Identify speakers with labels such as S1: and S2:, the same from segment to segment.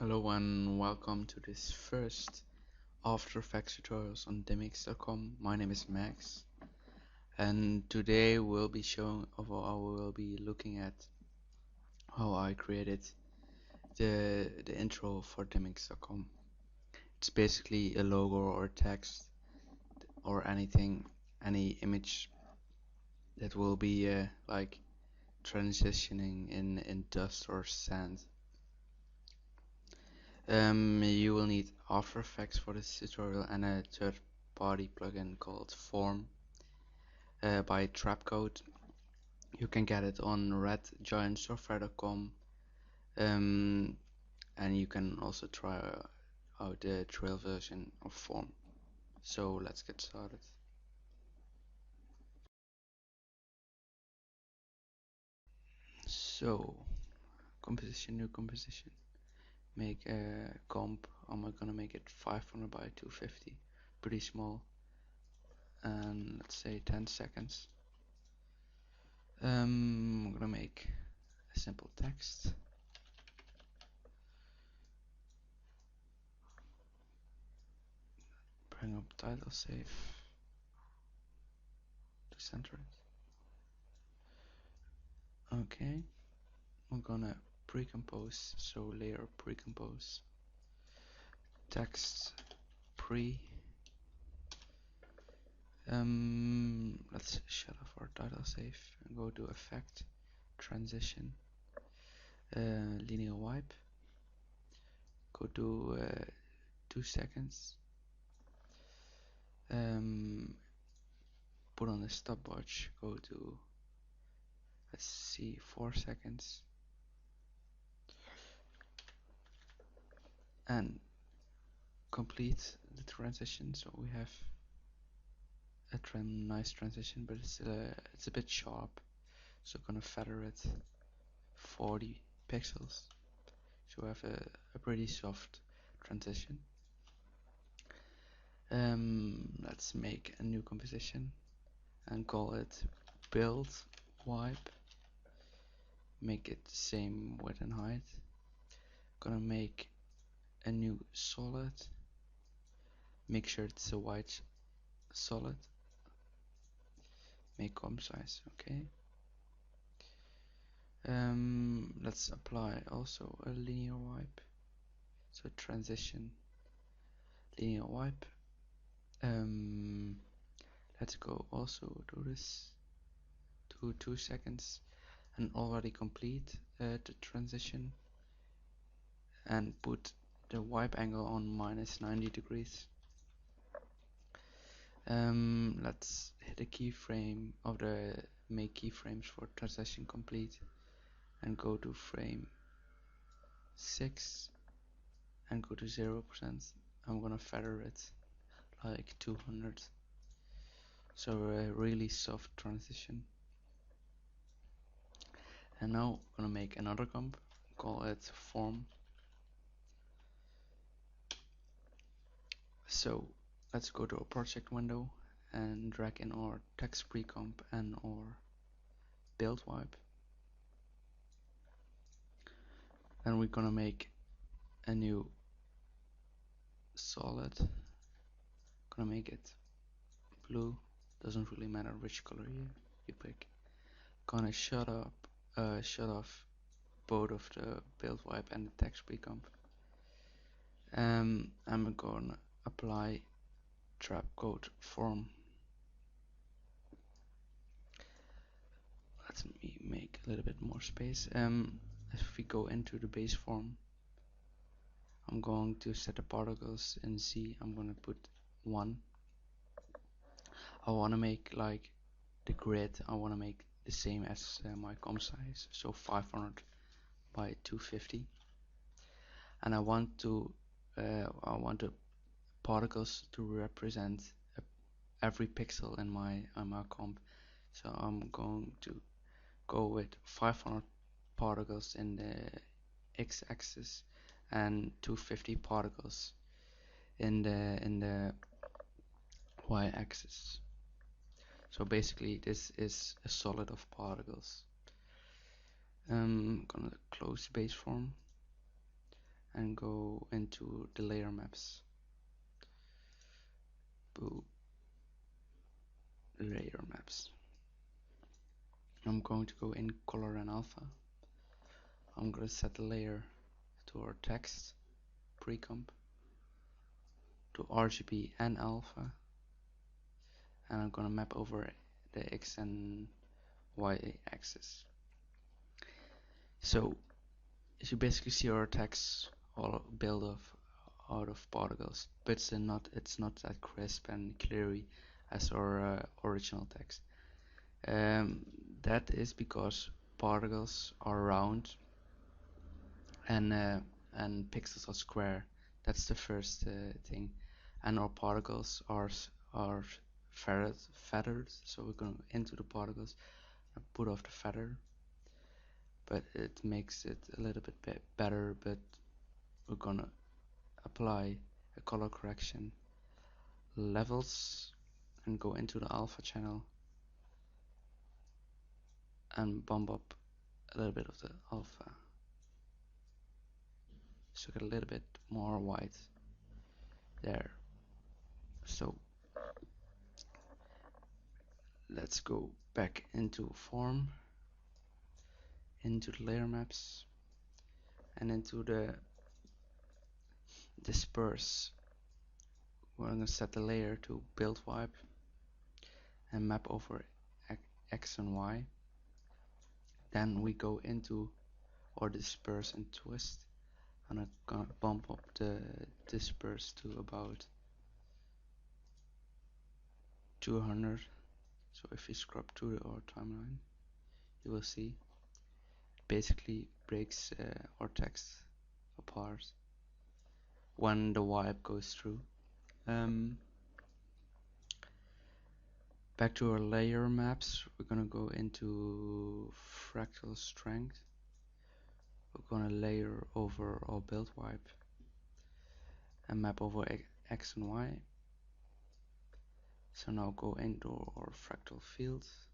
S1: Hello and welcome to this first After Effects tutorials on Dimics.com. My name is Max, and today we'll be looking at how I created the intro for Dimics.com. It's basically a logo or text or anything, any image that will be like transitioning in dust or sand. You will need After Effects for this tutorial and a third-party plugin called Form by Trapcode. You can get it on redgiantsoftware.com, and you can also try out the trial version of Form. So let's get started. So, composition, new composition. Make a comp. I'm gonna make it 500 by 250, pretty small, and let's say 10 seconds. I'm gonna make a simple text. Bring up title safe to center it. Okay, I'm gonna pre-compose, so layer pre-compose, text pre. Let's shut off our title safe and go to effect, transition, linear wipe. Go to 2 seconds. Put on the stopwatch. Go to, let's see, 4 seconds. And complete the transition. So we have a nice transition, but it's a bit sharp. So I'm gonna feather it 40 pixels. So we have a pretty soft transition. Let's make a new composition and call it build wipe. Make it the same width and height. Gonna make a new solid. Make sure it's a white solid. Make comp size, okay. Let's apply also a linear wipe. So transition, linear wipe. Let's go also do this to 2 seconds and already complete the transition and put the wipe angle on -90 degrees. Let's hit a keyframe of the make keyframes for transition complete and go to frame 6 and go to 0%. I'm gonna feather it like 200. So a really soft transition. And now I'm gonna make another comp, call it form. So let's go to a project window and drag in our text pre-comp and our build wipe. And we're gonna make a new solid. Gonna make it blue. Doesn't really matter which color you pick. Gonna shut off both of the build wipe and the text pre-comp. I'm gonna apply Trapcode Form. Let me make a little bit more space. If we go into the base form, I'm going to set the particles in Z. I'm gonna put 1. I wanna make like the grid. I wanna make the same as my comp size, so 500 by 250. And I want the particles to represent every pixel in my comp. So I'm going to go with 500 particles in the x-axis and 250 particles in the y-axis. So basically this is a solid of particles. I'm gonna close base form and go into the layer maps. Boo. Layer maps. I'm going to go in color and alpha. I'm going to set the layer to our text pre-comp, to RGB and alpha, and I'm going to map over the X and Y axis. So you basically see our text all built out of particles, but it's not that crisp and clear as our original text. That is because particles are round and pixels are square. That's the first thing, and our particles are feathered. So we're going into the particles and put off the feather, but it makes it a little bit better. But we're gonna apply a color correction levels and go into the alpha channel and bump up a little bit of the alpha, so get a little bit more white there. So let's go back into form, into the layer maps, and into the disperse. We're going to set the layer to build wipe and map over X and Y. Then we go into our disperse and twist, and I'm gonna bump up the disperse to about 200. So if you scrub to our timeline, you will see it basically breaks our text apart when the wipe goes through. Back to our layer maps, we're gonna go into fractal strength. We're gonna layer over our build wipe and map over X and Y. So now go into our fractal fields.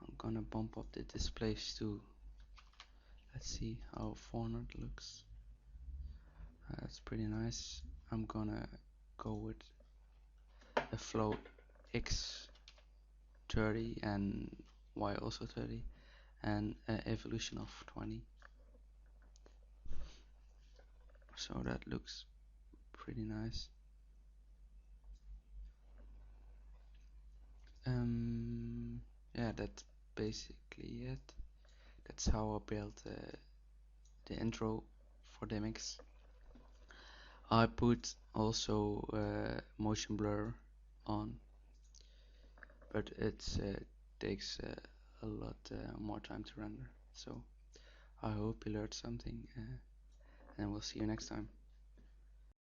S1: I'm gonna bump up the displace to, let's see how 400 looks. That's pretty nice. I'm gonna go with a flow X 30 and Y also 30 and an evolution of 20. So that looks pretty nice. Yeah, that's basically it. That's how I built the intro for Dimics. I put also motion blur on, but it takes a lot more time to render. So I hope you learned something, and we'll see you next time.